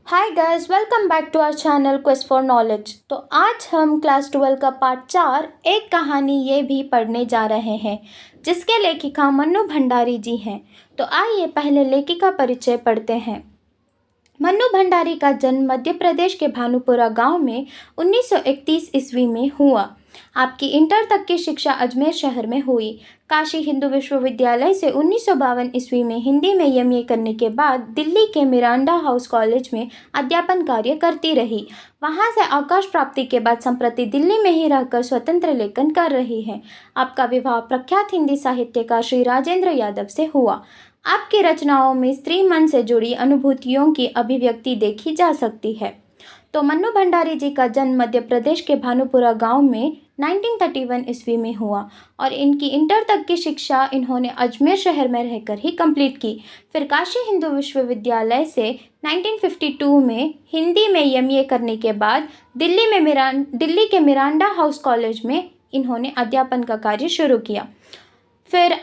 Hi guys, welcome back to our channel quest for knowledge. तो आज हम class 12 का पार्ट 4 एक कहानी ये भी पढ़ने जा रहे हैं जिसके लेखिका मन्नू भंडारी जी हैं। तो आइए पहले लेखिका परिचय पढ़ते हैं। मन्नू भंडारी का जन्म मध्य प्रदेश के भानुपुरा गांव में 1931 ईस्वी में हुआ। आपकी इंटर तक की शिक्षा अजमेर शहर में हुई। काशी हिंदू विश्वविद्यालय से 1952 ईस्वी में हिंदी में एमए करने के बाद दिल्ली के मिरांडा हाउस कॉलेज में अध्यापन कार्य करती रही। वहां से अवकाश प्राप्ति के बाद संप्रति दिल्ली में ही रहकर स्वतंत्र लेखन कर रही हैं। आपका विवाह प्रख्यात हिंदी साहित्यकार श्री राजेंद्र यादव से हुआ। आपकी रचनाओं में स्त्री मन से जुड़ी अनुभूतियों की अभिव्यक्ति देखी जा सकती है। तो मन्नू भंडारी जी का जन्म मध्य प्रदेश के भानुपुरा गांव में 1931 ईस्वी में हुआ और इनकी इंटर तक की शिक्षा इन्होंने अजमेर शहर में रहकर ही कंप्लीट की। फिर काशी हिंदू विश्वविद्यालय से 1952 में हिंदी में एमए करने के बाद दिल्ली के मिरांडा हाउस कॉलेज में इन्होंने अध्यापन का कार्य शुरू किया। फिर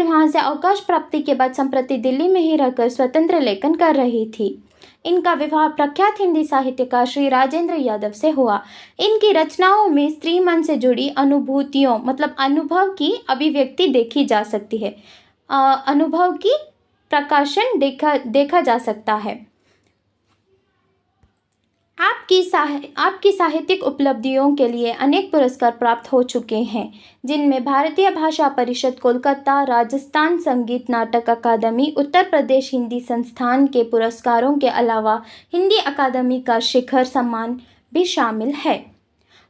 वहाँ से अवकाश प्राप्ति के बाद संप्रति दिल्ली में ही रहकर स्वतंत्र लेखन कर रही थी। इनका विवाह प्रख्यात हिंदी साहित्यकार श्री राजेंद्र यादव से हुआ। इनकी रचनाओं में स्त्री मन से जुड़ी अनुभूतियों अनुभव की अभिव्यक्ति देखी जा सकती है। अनुभव की प्रकाशन देखा जा सकता है। आपकी साहित्यिक उपलब्धियों के लिए अनेक पुरस्कार प्राप्त हो चुके हैं, जिनमें भारतीय भाषा परिषद कोलकाता, राजस्थान संगीत नाटक अकादमी, उत्तर प्रदेश हिंदी संस्थान के पुरस्कारों के अलावा हिंदी अकादमी का शिखर सम्मान भी शामिल है।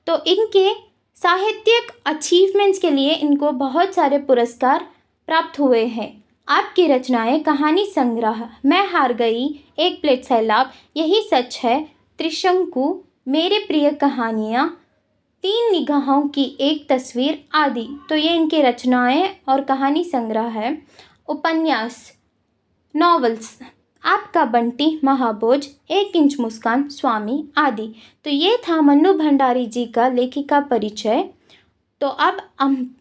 तो इनके साहित्यिक अचीवमेंट्स के लिए इनको बहुत सारे पुरस्कार प्राप्त हुए हैं। आपकी रचनाएं कहानी संग्रह, मैं हार गई, एक प्लेट सैलाब, यही सच है, त्रिशंकु, मेरे प्रिय कहानियाँ, तीन निगाहों की एक तस्वीर आदि। तो ये इनकी रचनाएं और कहानी संग्रह है। उपन्यास, नॉवेल्स, आपका बंटी, महाभोज, एक इंच मुस्कान, स्वामी आदि। तो ये था मन्नू भंडारी जी का लेखिका परिचय। तो अब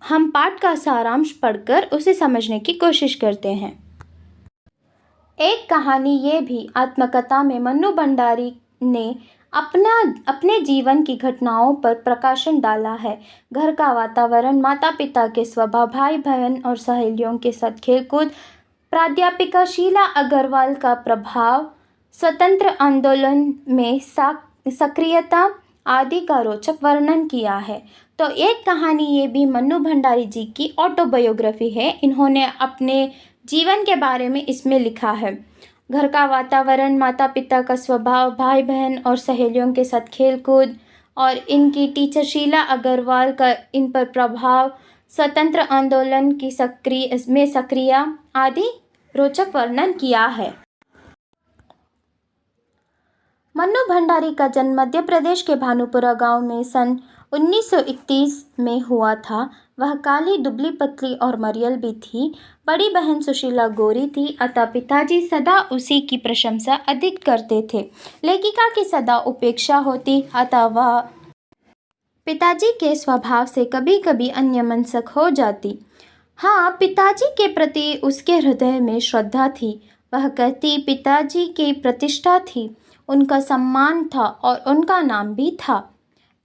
हम पाठ का सारांश पढ़कर उसे समझने की कोशिश करते हैं। एक कहानी ये भी आत्मकथा में मन्नू भंडारी ने अपने जीवन की घटनाओं पर प्रकाशन डाला है। घर का वातावरण, माता पिता के स्वभाव, भाई बहन और सहेलियों के साथ खेलकूद, प्राध्यापिका शीला अग्रवाल का प्रभाव, स्वतंत्र आंदोलन में सक्रियता आदि का रोचक वर्णन किया है। तो एक कहानी ये भी मन्नू भंडारी जी की ऑटोबायोग्राफी है। इन्होंने अपने जीवन के बारे में इसमें लिखा है। घर का वातावरण, माता पिता का स्वभाव, भाई बहन और सहेलियों के साथ खेलकूद और इनकी टीचर शीला अग्रवाल का इन पर प्रभाव, स्वतंत्र आंदोलन की सक्रियता आदि रोचक वर्णन किया है। मन्नू भंडारी का जन्म मध्य प्रदेश के भानुपुरा गांव में सन 1931 में हुआ था। वह काली, दुबली पतली और मरियल भी थी। बड़ी बहन सुशीला गोरी थी, अतः पिताजी सदा उसी की प्रशंसा अधिक करते थे। लेखिका की सदा उपेक्षा होती, अतः वह पिताजी के स्वभाव से कभी कभी अन्यमनस्क हो जाती। हाँ, पिताजी के प्रति उसके हृदय में श्रद्धा थी। वह कहती पिताजी की प्रतिष्ठा थी, उनका सम्मान था और उनका नाम भी था।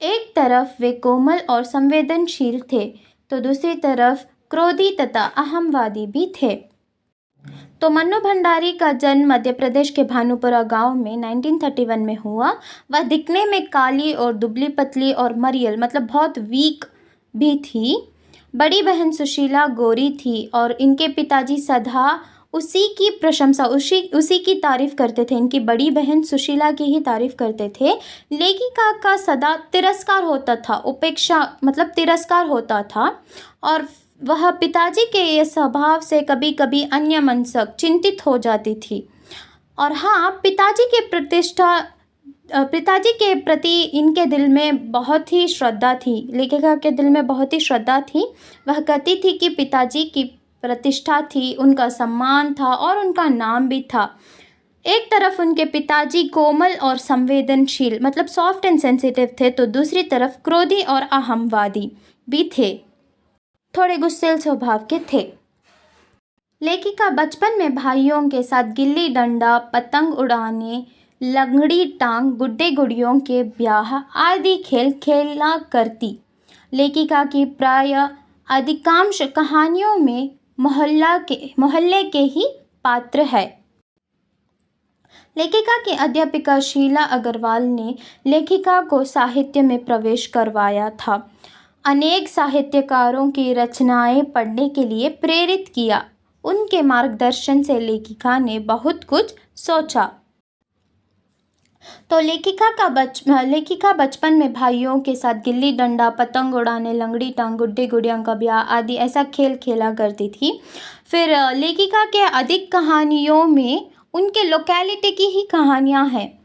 एक तरफ वे कोमल और संवेदनशील थे तो दूसरी तरफ क्रोधी तथा अहमवादी भी थे। तो मन्नू भंडारी का जन्म मध्य प्रदेश के भानुपुरा गांव में 1931 में हुआ। वह दिखने में काली और दुबली पतली और मरियल बहुत वीक भी थी। बड़ी बहन सुशीला गोरी थी और इनके पिताजी सदा उसी की प्रशंसा, उसी की तारीफ करते थे। इनकी बड़ी बहन सुशीला की ही तारीफ करते थे। लेखिका का सदा तिरस्कार होता था, उपेक्षा तिरस्कार होता था और वह पिताजी के ये स्वभाव से कभी कभी अन्यमनस्क, चिंतित हो जाती थी। और हाँ, पिताजी के प्रति इनके दिल में बहुत ही श्रद्धा थी। लेखिका के दिल में बहुत ही श्रद्धा थी। वह कहती थी कि पिताजी की प्रतिष्ठा थी, उनका सम्मान था और उनका नाम भी था। एक तरफ उनके पिताजी कोमल और संवेदनशील सॉफ्ट एंड सेंसिटिव थे तो दूसरी तरफ क्रोधी और अहमवादी भी थे, थोड़े गुस्सैल स्वभाव के थे। लेखिका बचपन में भाइयों के साथ गिल्ली डंडा, पतंग उड़ाने, लंगड़ी टांग, गुड्डे गुड़ियों के ब्याह आदि खेल खेला करती। लेखिका की प्राय अधिकांश कहानियों में मोहल्ले के ही पात्र है। लेखिका की अध्यापिका शीला अग्रवाल ने लेखिका को साहित्य में प्रवेश करवाया था, अनेक साहित्यकारों की रचनाएं पढ़ने के लिए प्रेरित किया। उनके मार्गदर्शन से लेखिका ने बहुत कुछ सोचा। तो लेखिका बचपन में भाइयों के साथ गिल्ली डंडा, पतंग उड़ाने, लंगड़ी टांग, गुड्डे गुड़िया का ब्याह आदि ऐसा खेल खेला करती थी। फिर लेखिका के अधिक कहानियों में उनके लोकेलिटी की ही कहानियाँ हैं,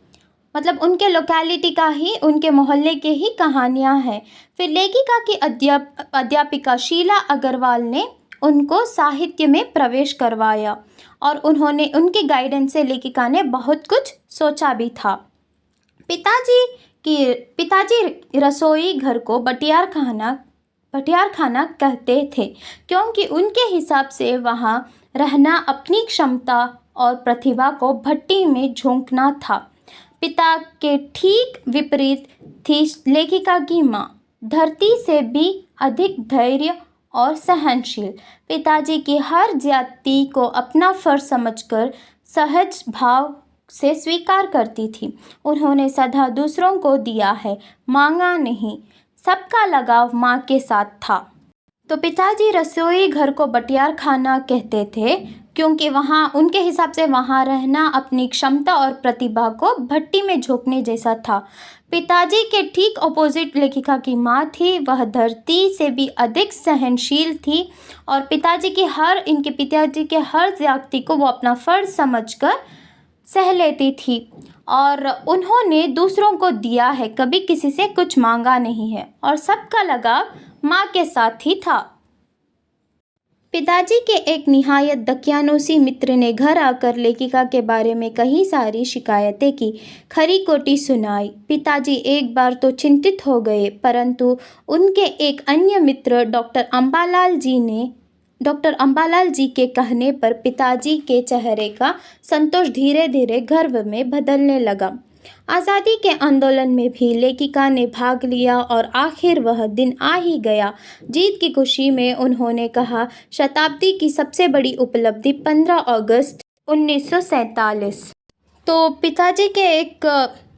मतलब उनके लोकेलिटी का ही, उनके मोहल्ले के ही कहानियाँ हैं। फिर लेखिका की अध्यापिका शीला अग्रवाल ने उनको साहित्य में प्रवेश करवाया और उनके गाइडेंस से लेखिका ने बहुत कुछ सोचा भी था। पिताजी रसोई घर को बटियार खाना कहते थे, क्योंकि उनके हिसाब से वहाँ रहना अपनी क्षमता और प्रतिभा को भट्टी में झोंकना था। पिता के ठीक विपरीत थी लेखिका की माँ, धरती से भी अधिक धैर्य और सहनशील। पिताजी की हर ज्यादती को अपना फर्ज समझकर सहज भाव से स्वीकार करती थी। उन्होंने सदा दूसरों को दिया है, मांगा नहीं। सबका लगाव माँ के साथ था। तो पिताजी रसोई घर को बटियार खाना कहते थे, क्योंकि वहाँ उनके हिसाब से वहाँ रहना अपनी क्षमता और प्रतिभा को भट्टी में झोंकने जैसा था। पिताजी के ठीक ऑपोजिट लेखिका की माँ थी। वह धरती से भी अधिक सहनशील थी और इनके पिताजी के हर ज्यादती को वो अपना फर्ज समझकर सह लेती थी और उन्होंने दूसरों को दिया है, कभी किसी से कुछ मांगा नहीं है और सबका लगाव माँ के साथ ही था। पिताजी के एक निहायत दकियानूसी मित्र ने घर आकर लेखिका के बारे में कई सारी शिकायतें की, खरी खोटी सुनाई। पिताजी एक बार तो चिंतित हो गए, परंतु उनके एक अन्य मित्र डॉक्टर अंबालाल जी के कहने पर पिताजी के चेहरे का संतोष धीरे धीरे गर्व में बदलने लगा। आज़ादी के आंदोलन में भी लेखिका ने भाग लिया और आखिर वह दिन आ ही गया। जीत की खुशी में उन्होंने कहा, शताब्दी की सबसे बड़ी उपलब्धि 15 अगस्त 1947। तो पिताजी के एक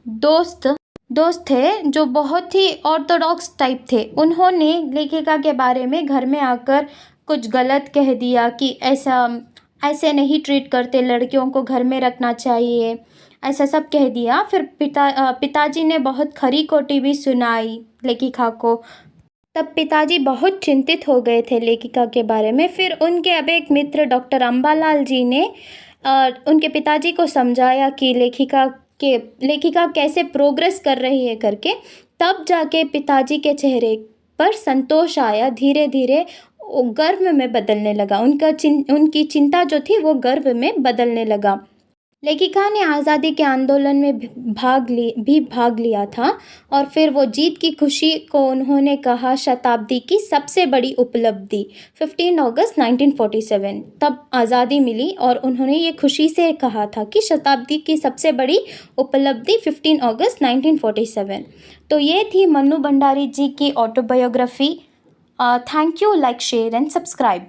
दोस्त थे जो बहुत ही ऑर्थोडॉक्स टाइप थे। उन्होंने लेखिका के बारे में घर में आकर कुछ गलत कह दिया कि ऐसे नहीं ट्रीट करते, लड़कियों को घर में रखना चाहिए, ऐसा सब कह दिया। फिर पिताजी ने बहुत खरी खोटी भी सुनाई लेखिका को। तब पिताजी बहुत चिंतित हो गए थे लेखिका के बारे में। फिर उनके अब एक मित्र डॉक्टर अंबालाल जी ने उनके पिताजी को समझाया कि लेखिका कैसे प्रोग्रेस कर रही है करके। तब जाके पिताजी के चेहरे पर संतोष आया, धीरे धीरे गर्व में बदलने लगा। उनकी चिंता जो थी वो गर्व में बदलने लगा। लेखिका ने आज़ादी के आंदोलन में भाग लिया था और फिर वो जीत की खुशी को उन्होंने कहा शताब्दी की सबसे बड़ी उपलब्धि 15 अगस्त 1947। तब आज़ादी मिली और उन्होंने ये खुशी से कहा था कि शताब्दी की सबसे बड़ी उपलब्धि 15 अगस्त 1947। तो ये थी मन्नू भंडारी जी की autobiography. Thank you, like, share and subscribe.